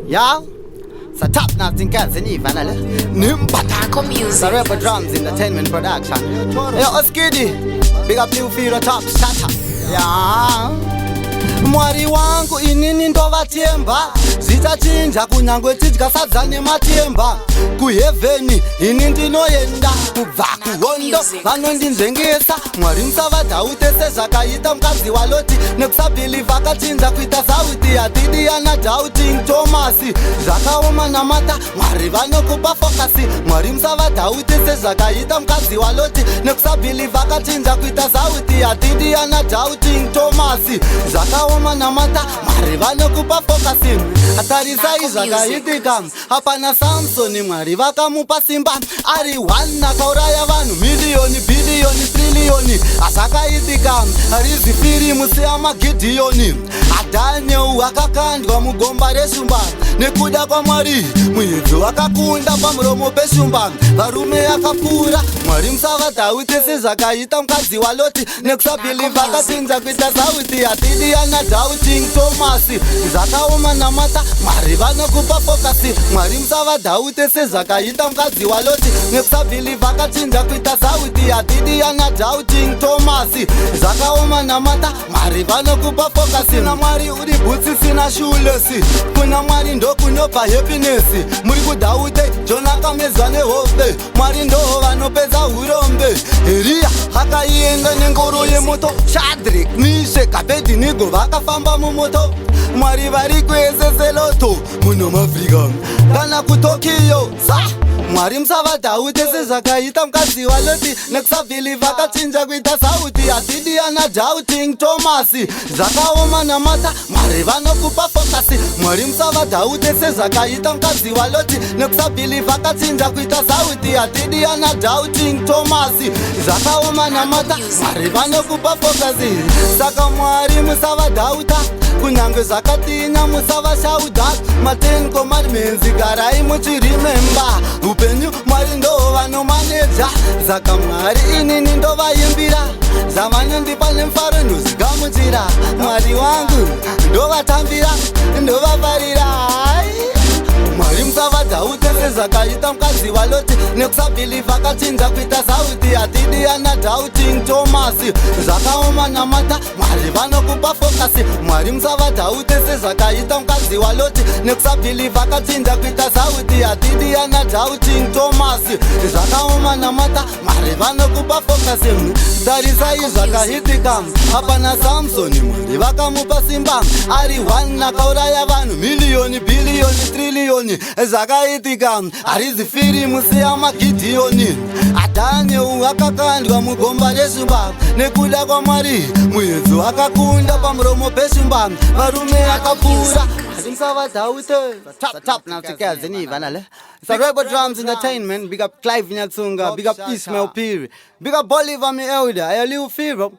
Yeah, it's a top nothing cats in even. Taco music. The Rebel Drums Entertainment Production. Yo, Skiddy, big up New Fear top, shut up. Yeah. Mwari wangu inini ndovachemba zvichachinja kunyangwe tidya sadza nematemba kuhevheni ini ndinoenda kubva kuhondo vanondinzvengesa mwari musavadhaute sezvakaita mukadzi waloti nekusabhilivha akachinja kuita sauti yadidiyana doubting tomasi zvakaoma namata mwari vanokupa fokasi mwari musavadhaute sezvakaita mukadzi waloti nekusabhilivha akachinja kuita sauti yadidiyana doubting tomasi zvakaoma namata mwari vanokupa fokasi atarisai zvakaitika hapana samsoni mwari vakamupa simba ari 1 akauraya vanhu miliyoni bhiliyoni triliyoni azvakaitika rizifirimu seyamagidhiyoni adhaneu akakandwa mugomba reshumba nekuda kwamwari muedzi wakakunda pamuromo peshumba varume akapfuura mwari musavadhaute sezvakaita mukadzi waloti nekusabhilivha akachinja kuita sauti yadidiyana doubting tomasi zvakaoma namata mwari vanokupa fokasi mwari musavadhaute sezvakaita mukadzi waloti nekusabhilivha akachinja kuita sauti yadidiyana doubting tomasi zvakaoma namata mwari vanokupa fokasi na mwari uri bhutsi sina shulesi kuna mwari ndokunobva hepinesi muri kudhaute jona akamedzwa nehope mwari ndoho vanopedza urombe eriya akaienda nengoro yemoto shadrik mishek abedinigo vakafamba mumoto mwari vari kueseseloto muno mafrika kana kutokiyo mwari musavadhaute sezvakaita mukadzi waloti nekusabhilivha akachinja kuita sauti yadidiyana doubting tomasi zvakaoma namata mwari vanokupa fokasi mwari musavadhaute sezvakaita mukadzi waloti nekusabhilivha akachinja kuita sauti yadidiyana doubting tomasi zvakaoma namata mwari vanokupa fokasi saka mwari musavadhauta kunyange zvakatinya musavashauda ma10 commandments garai muchirimemba upenyu mwari ndo vanomaneja saka mwari inini ndovaimbira zvavanondipa nemufaro ndozigamuchira mwari wangu ndovatambira ndovafarira mwari musavadhaute sezvakaita mukadzi waloti nekusabhilivha akachinja kuita sauti yadidiyana doubting tomasi zvakaoma namata mwari vanokupa fokasi mwari musavadhaute sezvakaita mukadzi waloti nekusabhilivha akachinja kuita sauti yadidiyana doubting tomasi zvakaoma namata mwari vanokupa fokasi tarisai zvakaitika hapana samsoni mwari vakamupa simba ari 1 akauraya vanhu miliyoni bhiliyoni triliyoni zvakaitika harizifirimu seyamagidhiyoni adhaneu akakandwa mugomba reshumba nekuda kwamwari muedzi wakakunda pamuromo peshumba varume akapfuura musavadhaute top nothing cats in even. It's a Rebel Drums Entertainment. Big up Clive Nyatsunga, big up Ismail Piri, big up Bolivar me elder, I live fever.